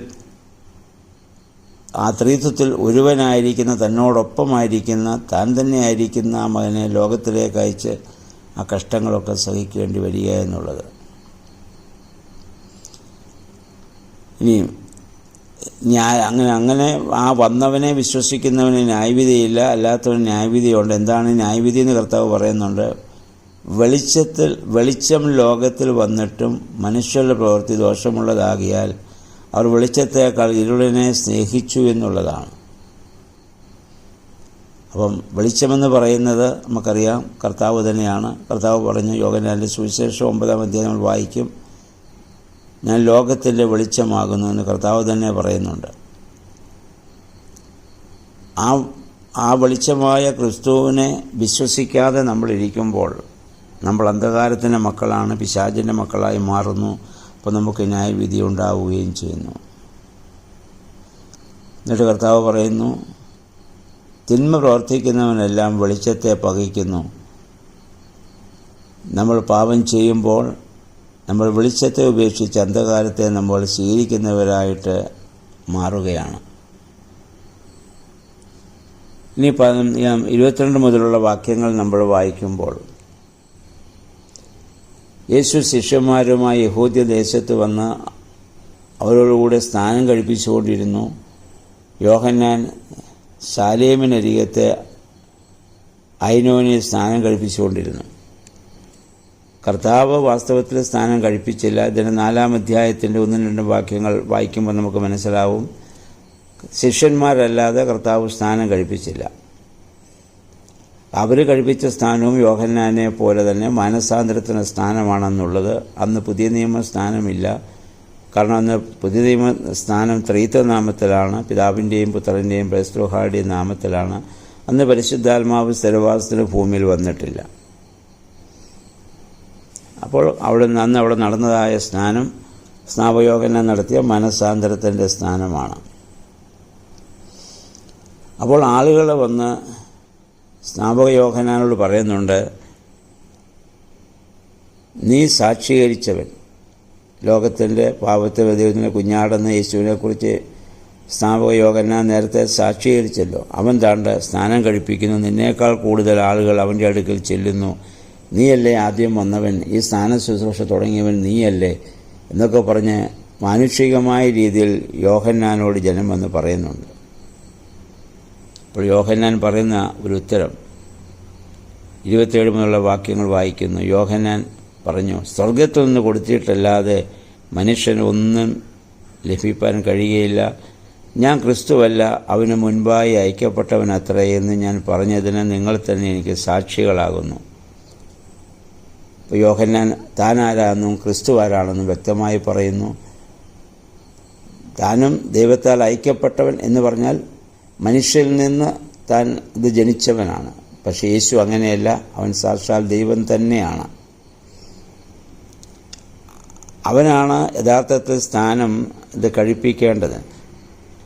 ആ ത്രിത്വത്തിൽ ഒരുവനായിരിക്കുന്ന, തന്നോടൊപ്പമായിരിക്കുന്ന, താൻ തന്നെയായിരിക്കുന്ന ആ മകനെ ലോകത്തിലേക്ക് അയച്ച് ആ കഷ്ടങ്ങളൊക്കെ സഹിക്കേണ്ടി വരിക എന്നുള്ളത്. ഇനിയും അങ്ങനെ ആ വന്നവനെ വിശ്വസിക്കുന്നവന് ന്യായവിധിയില്ല, അല്ലാത്തവന് ന്യായവിധിയുണ്ട്. എന്താണ് ന്യായവിധി എന്ന് കർത്താവ് പറയുന്നുണ്ട്? വെളിച്ചം ലോകത്തിൽ വന്നിട്ടും മനുഷ്യരുടെ പ്രവൃത്തി ദോഷമുള്ളതാകിയാൽ അവർ വെളിച്ചത്തേക്കാൾ ഇരുളിനെ സ്നേഹിച്ചു എന്നുള്ളതാണ്. അപ്പം വെളിച്ചമെന്ന് പറയുന്നത് നമുക്കറിയാം കർത്താവ് തന്നെയാണ്. കർത്താവ് പറഞ്ഞു, യോഹന്നാന്റെ സുവിശേഷം 9-ാം അധ്യായം നമ്മൾ വായിക്കും, ഞാൻ ലോകത്തിൻ്റെ വെളിച്ചമാകുന്നു എന്ന് കർത്താവ് തന്നെ പറയുന്നുണ്ട്. ആ വെളിച്ചമായ ക്രിസ്തുവിനെ വിശ്വസിക്കാതെ നമ്മളിരിക്കുമ്പോൾ നമ്മൾ അന്ധകാരത്തിൻ്റെ മക്കളാണ്, പിശാചിൻ്റെ മക്കളായി മാറുന്നു. അപ്പോൾ നമുക്ക് ന്യായവിധി ഉണ്ടാവുകയും ചെയ്യുന്നു. എന്നിട്ട് കർത്താവ് പറയുന്നു, തിന്മ പ്രവർത്തിക്കുന്നവനെല്ലാം വെളിച്ചത്തെ പകയ്ക്കുന്നു. നമ്മൾ പാപം ചെയ്യുമ്പോൾ നമ്മൾ വെളിച്ചത്തെ ഉപേക്ഷിച്ച് അന്ധകാരത്തെ നമ്മൾ സ്വീകരിക്കുന്നവരായിട്ട് മാറുകയാണ്. ഇനി 22 മുതലുള്ള വാക്യങ്ങൾ നമ്മൾ വായിക്കുമ്പോൾ, യേശു ശിഷ്യന്മാരുമായി യഹൂദ്യ ദേശത്ത് വന്ന് അവരോടുകൂടെ സ്നാനം കഴിപ്പിച്ചുകൊണ്ടിരുന്നു. യോഹന്നാൻ ശാലേമിനരികത്തെ ഐനോനിൽ സ്നാനം കഴിപ്പിച്ചുകൊണ്ടിരുന്നു. കർത്താവ് വാസ്തവത്തിൽ സ്നാനം കഴിപ്പിച്ചില്ല. ഇതിന് 4-ാം അധ്യായത്തിൻ്റെ 1-2 വാക്യങ്ങൾ വായിക്കുമ്പോൾ നമുക്ക് മനസ്സിലാവും, ശിഷ്യന്മാരല്ലാതെ കർത്താവ് സ്നാനം കഴിപ്പിച്ചില്ല. അവർ കഴിപ്പിച്ച സ്നാനവും യോഹന്നാനെ പോലെ തന്നെ മാനസാന്തരത്തിന് സ്നാനമാണെന്നുള്ളത്. അന്ന് പുതിയ നിയമ സ്നാനമില്ല. കാരണം അന്ന് പുതിയ നിയമ സ്നാനം ത്രിത്വനാമത്തിലാണ്, പിതാവിൻ്റെയും പുത്രൻ്റെയും പരിശുദ്ധ നാമത്തിലാണ്. അന്ന് പരിശുദ്ധാത്മാവ് സ്ഥിരവാസത്തിന് ഭൂമിയിൽ വന്നിട്ടില്ല. അപ്പോൾ അന്ന് അവിടെ നടന്നതായ സ്നാനം സ്നാപയോഹന്നാൻ നടത്തിയ മനസ്സാന്തരത്തിൻ്റെ സ്നാനമാണ്. അപ്പോൾ ആളുകൾ വന്ന് സ്നാപകയോഹന്നാനോട് പറയുന്നുണ്ട്, നീ സാക്ഷീകരിച്ചവൻ, ലോകത്തിൻ്റെ പാപത്തെ ദൈവത്തിൻ്റെ കുഞ്ഞാടെന്ന് യേശുവിനെക്കുറിച്ച് സ്നാപകയോഹന്നാൻ നേരത്തെ സാക്ഷീകരിച്ചല്ലോ. അവൻ താണ്ട് സ്നാനം കഴിപ്പിക്കുന്നു, നിന്നേക്കാൾ കൂടുതൽ ആളുകൾ അവൻ്റെ അടുക്കൽ ചെല്ലുന്നു. നീയല്ലേ ആദ്യം വന്നവൻ, ഈ സ്നാന ശുശ്രൂഷ തുടങ്ങിയവൻ നീയല്ലേ എന്നൊക്കെ പറഞ്ഞ് മാനുഷികമായ രീതിയിൽ യോഹന്നാനോട് ജനം വന്ന് പറയുന്നുണ്ട്. അപ്പോൾ യോഹന്നാൻ പറയുന്ന ഒരു ഉത്തരം 27 മുതലുള്ള വാക്യങ്ങൾ വായിക്കുന്നു. യോഹന്നാൻ പറഞ്ഞു, സ്വർഗത്തിൽ നിന്ന് കൊടുത്തിട്ടല്ലാതെ മനുഷ്യന് ഒന്നും ലഭിക്കാൻ കഴിയുകയില്ല. ഞാൻ ക്രിസ്തുവല്ല, അവന് മുൻപായി അയക്കപ്പെട്ടവൻ അത്രേ എന്ന് ഞാൻ പറഞ്ഞതിന് നിങ്ങൾ തന്നെ എനിക്ക് സാക്ഷികളാകുന്നു. ഇപ്പോൾ യോഹന്നാൻ താൻ ആരാണെന്നും ക്രിസ്തു ആരാണെന്നും വ്യക്തമായി പറയുന്നു. താനും ദൈവത്താൽ അയക്കപ്പെട്ടവൻ എന്ന് പറഞ്ഞാൽ മനുഷ്യരിൽ നിന്ന് താൻ ഇത് ജനിച്ചവനാണ്. പക്ഷേ യേശു അങ്ങനെയല്ല, അവൻ സാക്ഷാൽ ദൈവം തന്നെയാണ്. അവനാണ് യഥാർത്ഥത്തിൽ സ്നാനം ഇത് കഴിപ്പിക്കേണ്ടത്.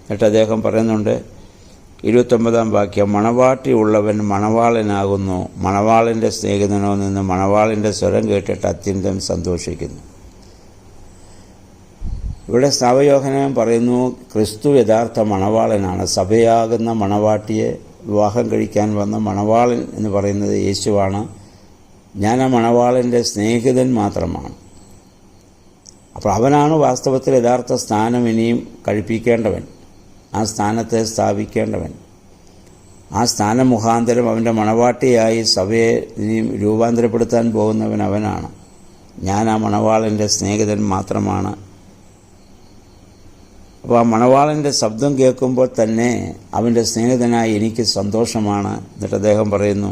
എന്നിട്ട് അദ്ദേഹം പറയുന്നുണ്ട്, 29 വാക്യം, മണവാട്ടി ഉള്ളവൻ മണവാളനാകുന്നു, മണവാളൻ്റെ സ്നേഹിതനോ നിന്ന് മണവാളിൻ്റെ സ്വരം കേട്ടിട്ട് അത്യന്തം സന്തോഷിക്കുന്നു. ഇവിടെ സ്നാപയോഹന്നാൻ പറയുന്നു, ക്രിസ്തു യഥാർത്ഥ മണവാളനാണ്. സഭയാകുന്ന മണവാട്ടിയെ വിവാഹം കഴിക്കാൻ വന്ന മണവാളൻ എന്ന് പറയുന്നത് യേശുവാണ്. ഞാൻ ആ മണവാളൻ്റെ സ്നേഹിതൻ മാത്രമാണ്. അപ്പോൾ അവനാണ് വാസ്തവത്തിൽ യഥാർത്ഥ സ്ഥാനം ഇനിയും കഴിപ്പിക്കേണ്ടവൻ, ആ സ്ഥാനത്തെ സ്ഥാപിക്കേണ്ടവൻ. ആ സ്ഥാനം മുഖാന്തരം അവൻ്റെ മണവാട്ടിയായി സഭയെ ഇനിയും രൂപാന്തരപ്പെടുത്താൻ പോകുന്നവൻ അവനാണ്. ഞാൻ ആ മണവാളൻ്റെ സ്നേഹിതൻ മാത്രമാണ്. അപ്പോൾ ആ മണവാളൻ്റെ ശബ്ദം കേൾക്കുമ്പോൾ തന്നെ അവൻ്റെ സ്നേഹിതനായി എനിക്ക് സന്തോഷമാണ്. എന്നിട്ട് അദ്ദേഹം പറയുന്നു,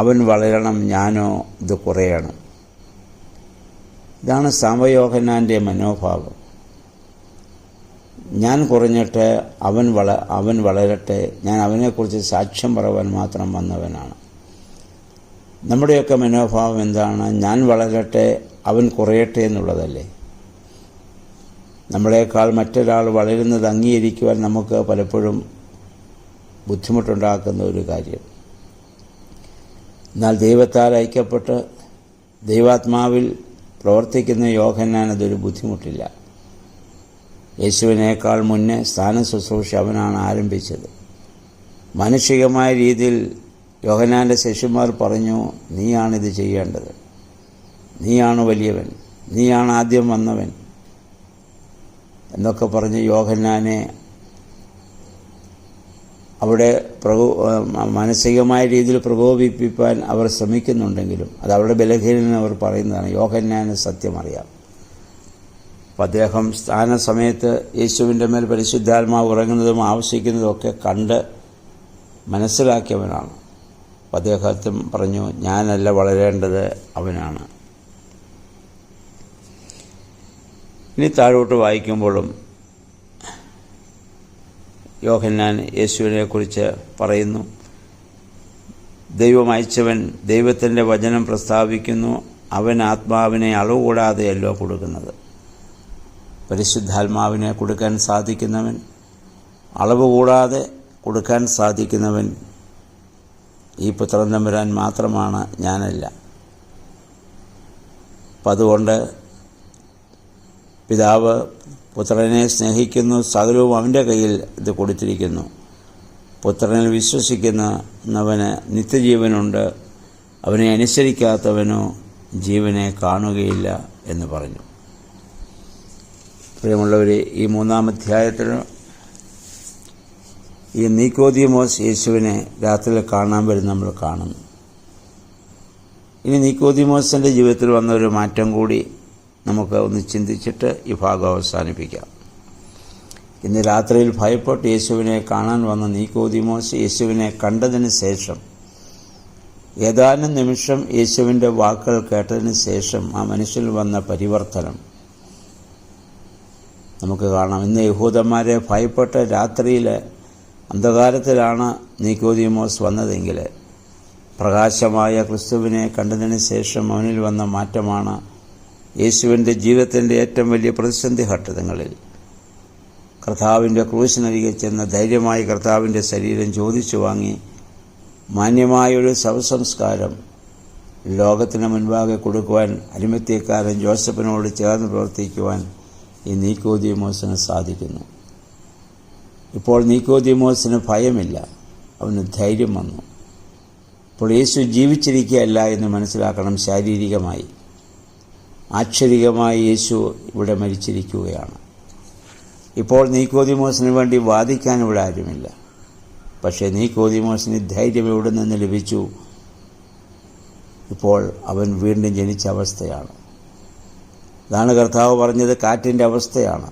അവൻ വളരണം, ഞാനോ ഇത് കുറയണം. ഇതാണ് സ്നാപയോഹന്നാൻ്റെ മനോഭാവം. ഞാൻ കുറഞ്ഞിട്ട് അവൻ വളരട്ടെ, ഞാൻ അവനെക്കുറിച്ച് സാക്ഷ്യം പറയുവാൻ മാത്രം വന്നവനാണ്. നമ്മുടെയൊക്കെ മനോഭാവം എന്താണ്? ഞാൻ വളരട്ടെ, അവൻ കുറയട്ടെ എന്നുള്ളതല്ലേ. നമ്മളെക്കാൾ മറ്റൊരാൾ വളരുന്നത് അംഗീകരിക്കുവാൻ നമുക്ക് പലപ്പോഴും ബുദ്ധിമുട്ടുണ്ടാക്കുന്ന ഒരു കാര്യം. എന്നാൽ ദൈവത്താൽ ഐക്യപ്പെട്ട് ദൈവാത്മാവിൽ പ്രവർത്തിക്കുന്ന യോഹന്നാൻ അതൊരു ബുദ്ധിമുട്ടില്ല. യേശുവിനേക്കാൾ മുന്നേ സ്ഥാന ശുശ്രൂഷ അവനാണ് ആരംഭിച്ചത്. മാനുഷികമായ രീതിയിൽ യോഹന്നാൻ്റെ ശിഷ്യന്മാർ പറഞ്ഞു, നീയാണിത് ചെയ്യേണ്ടത്, നീയാണ് വലിയവൻ, നീയാണ് ആദ്യം വന്നവൻ എന്നൊക്കെ പറഞ്ഞ് യോഹന്നാനെ അവിടെ മാനസികമായ രീതിയിൽ പ്രകോപിപ്പിക്കാൻ അവർ ശ്രമിക്കുന്നുണ്ടെങ്കിലും അത് അവരുടെ ബലഹീനത അവർ പറയുന്നതാണ്. യോഹന്നാന് സത്യം അറിയാം. അപ്പം അദ്ദേഹം സ്ഥാന സമയത്ത് യേശുവിൻ്റെ മേൽ പരിശുദ്ധാത്മാവ് ഉറങ്ങുന്നതും ആവശ്യിക്കുന്നതും ഒക്കെ കണ്ട് മനസ്സിലാക്കിയവനാണ്. അപ്പം അദ്ദേഹത്തും പറഞ്ഞു, ഞാനല്ല വളരേണ്ടത്, അവനാണ്. ഇനി താഴോട്ട് വായിക്കുമ്പോഴും യോഹന്നാൻ യേശുവിനെക്കുറിച്ച് പറയുന്നു, ദൈവം അയച്ചവൻ ദൈവത്തിൻ്റെ വചനം പ്രസ്താവിക്കുന്നു, അവൻ ആത്മാവിനെ അളവുകൂടാതെയല്ലോ കൊടുക്കുന്നത്. പരിശുദ്ധാത്മാവിനെ കൊടുക്കാൻ സാധിക്കുന്നവൻ, അളവ് കൂടാതെ കൊടുക്കാൻ സാധിക്കുന്നവൻ ഈ പുത്രൻ തമ്പുരാൻ മാത്രമാണ്, ഞാനല്ല. അപ്പം അതുകൊണ്ട് പിതാവ് പുത്രനെ സ്നേഹിക്കുന്നു, സകലവും അവൻ്റെ കയ്യിൽ ഇത് കൊടുത്തിരിക്കുന്നു. പുത്രനിൽ വിശ്വസിക്കുന്നവന് നിത്യജീവനുണ്ട്, അവനെ അനുസരിക്കാത്തവനോ ജീവനെ കാണുകയില്ല എന്ന് പറഞ്ഞു. പ്രിയമുള്ളവരെ, ഈ 3-ാം അധ്യായത്തിൽ ഈ നിക്കോദീമോസ് യേശുവിനെ രാത്രിയിൽ കാണാൻ വരും നമ്മൾ കാണുന്നു. ഇനി നിക്കോദീമോസിൻ്റെ ജീവിതത്തിൽ വന്ന ഒരു മാറ്റം കൂടി നമുക്ക് ഒന്ന് ചിന്തിച്ചിട്ട് ഈ ഭാഗം അവസാനിപ്പിക്കാം. ഇന്ന് രാത്രിയിൽ ഭയപ്പെട്ട് യേശുവിനെ കാണാൻ വന്ന നിക്കോദീമോസ് യേശുവിനെ കണ്ടതിന് ശേഷം ഏതാനും നിമിഷം യേശുവിൻ്റെ വാക്കുകൾ കേട്ടതിന് ശേഷം ആ മനുഷ്യനിൽ വന്ന പരിവർത്തനം നമുക്ക് കാണാം. ഇന്ന് യഹൂദന്മാരെ ഭയപ്പെട്ട് രാത്രിയിൽ അന്ധകാരത്തിലാണ് നിക്കോദീമോസ് വന്നതെങ്കിൽ പ്രകാശമായ ക്രിസ്തുവിനെ കണ്ടതിന് ശേഷം അവനിൽ വന്ന മാറ്റമാണ് യേശുവിൻ്റെ ജീവിതത്തിൻ്റെ ഏറ്റവും വലിയ പ്രതിസന്ധി ഘട്ടങ്ങളിൽ കർത്താവിൻ്റെ ക്രൂശിനരികെ ചെന്ന് ധൈര്യമായി കർത്താവിൻ്റെ ശരീരം ചോദിച്ചു വാങ്ങി മാന്യമായൊരു ശവസംസ്കാരം ലോകത്തിന് മുൻപാകെ കൊടുക്കുവാൻ അരിമത്യക്കാരൻ ജോസഫിനോട് ചേർന്ന് പ്രവർത്തിക്കുവാൻ ഈ നിക്കോദീമോസിന് സാധിക്കുന്നു. ഇപ്പോൾ നിക്കോദീമോസിന് ഭയമില്ല, അവന് ധൈര്യം വന്നു. അപ്പോൾ യേശു ജീവിച്ചിരിക്കുകയല്ല എന്ന് മനസ്സിലാക്കണം. ശാരീരികമായി ആക്ഷരികമായി യേശു ഇവിടെ മരിച്ചിരിക്കുകയാണ്. ഇപ്പോൾ നിക്കോദീമോസിന് വേണ്ടി വാദിക്കാൻ ഇവിടെ ആരുമില്ല. പക്ഷേ നിക്കോദീമോസിന് ധൈര്യം എവിടെ നിന്ന് ലഭിച്ചു? ഇപ്പോൾ അവൻ വീണ്ടും ജനിച്ച അവസ്ഥയാണ്. അതാണ് കർത്താവ് പറഞ്ഞത്, കാറ്റിൻ്റെ അവസ്ഥയാണ്.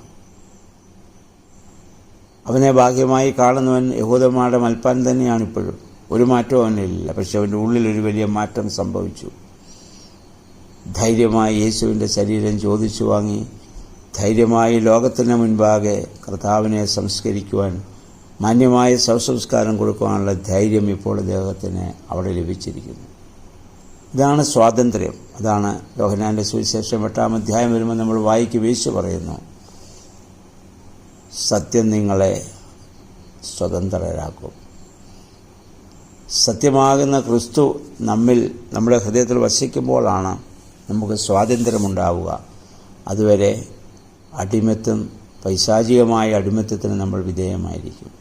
അവനെ ഭാഗ്യമായി കാണുന്നവൻ യഹൂദന്മാരുടെ മൽപ്പാൻ തന്നെയാണ് ഇപ്പോഴും. ഒരു മാറ്റവും അവനില്ല. പക്ഷെ അവൻ്റെ ഉള്ളിലൊരു വലിയ മാറ്റം സംഭവിച്ചു. ധൈര്യമായി യേശുവിൻ്റെ ശരീരം ചോദിച്ചു വാങ്ങി ധൈര്യമായി ലോകത്തിന് മുൻപാകെ കർത്താവിനെ സംസ്കരിക്കുവാൻ മാന്യമായ ശവസംസ്കാരം കൊടുക്കുവാനുള്ള ധൈര്യം ഇപ്പോൾ അദ്ദേഹത്തിന് അവിടെ ലഭിച്ചിരിക്കുന്നു. ഇതാണ് സ്വാതന്ത്ര്യം. അതാണ് യോഹന്നാൻ്റെ സുവിശേഷം 8-ാം അധ്യായം വരുമ്പോൾ നമ്മൾ വായിക്കും. യേശു പറയുന്നു, സത്യം നിങ്ങളെ സ്വതന്ത്രരാക്കും. സത്യമാകുന്ന ക്രിസ്തു നമ്മുടെ ഹൃദയത്തിൽ വസിക്കുമ്പോഴാണ് നമുക്ക് സ്വാതന്ത്ര്യമുണ്ടാവുക. അതുവരെ പൈശാചികമായ അടിമത്തത്തിന് നമ്മൾ വിധേയമായിരിക്കും.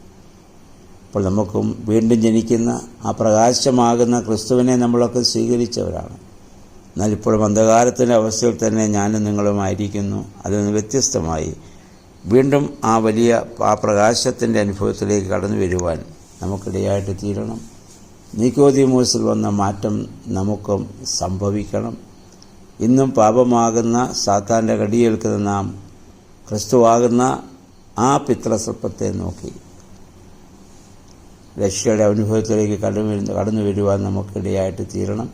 അപ്പോൾ നമുക്കും വീണ്ടും ജനിക്കുന്ന ആ പ്രകാശമാകുന്ന ക്രിസ്തുവിനെ നമ്മളൊക്കെ സ്വീകരിച്ചവരാണ്. എന്നാൽ ഇപ്പോഴും അന്ധകാരത്തിൻ്റെ അവസ്ഥയിൽ തന്നെ ഞാനും നിങ്ങളുമായിരിക്കുന്നു. അതിൽ നിന്ന് വ്യത്യസ്തമായി വീണ്ടും ആ പ്രകാശത്തിൻ്റെ അനുഭവത്തിലേക്ക് കടന്നു വരുവാൻ നമുക്കിടയായിട്ട് തീരണം. നിക്കോദീമോസിൽ വന്ന മാറ്റം നമുക്കും സംഭവിക്കണം. ഇന്നും പാപമാകുന്ന സാത്താൻ്റെ കടിയേൽക്കുന്ന നാം ക്രിസ്തുവാകുന്ന ആ പിതൃസർപ്പത്തെ നോക്കി രക്ഷയുടെ അനുഭവത്തിലേക്ക് കടന്നു വരുവാൻ നമുക്കിടയായിട്ട് തീരണം.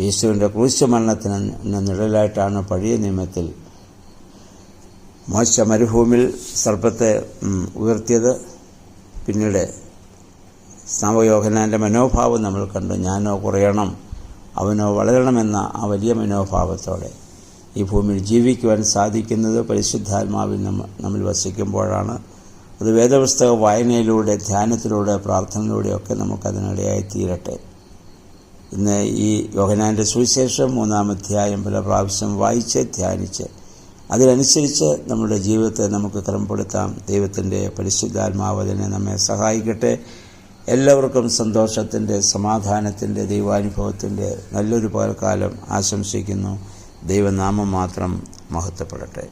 യേശുവിൻ്റെ ക്രൂശ് മരണത്തിന് നിഴലായിട്ടാണ് പഴയ നിയമത്തിൽ മോശ മരുഭൂമിയിൽ സർപ്പത്തെ ഉയർത്തിയത്. പിന്നീട് സ്നാപകയോഹന്നാൻ്റെ മനോഭാവം നമ്മൾ കണ്ടു. ഞാനോ കുറയണം അവനോ വളരണമെന്ന ആ വലിയ മനോഭാവത്തോടെ ഈ ഭൂമിയിൽ ജീവിക്കുവാൻ സാധിക്കുന്നത് പരിശുദ്ധാത്മാവിൽ നമ്മൾ വസിക്കുമ്പോഴാണ്. അത് വേദപുസ്തക വായനയിലൂടെ, ധ്യാനത്തിലൂടെ, പ്രാർത്ഥനയിലൂടെയൊക്കെ നമുക്കതിനിടയായി തീരട്ടെ. ഇന്ന് ഈ യോഹന്നാൻ്റെ സുവിശേഷം 3-ാം അധ്യായം പല പ്രാവശ്യം വായിച്ച് ധ്യാനിച്ച് അതിനനുസരിച്ച് നമ്മുടെ ജീവിതത്തെ നമുക്ക് ക്രമപ്പെടുത്താം. ദൈവത്തിൻ്റെ പരിശുദ്ധാത്മാവ് അതിനെ നമ്മെ സഹായിക്കട്ടെ. എല്ലാവർക്കും സന്തോഷത്തിൻ്റെ, സമാധാനത്തിൻ്റെ, ദൈവാനുഭവത്തിൻ്റെ നല്ലൊരു പകൽക്കാലം ആശംസിക്കുന്നു. ദൈവനാമം മാത്രം മഹത്വപ്പെടട്ടെ.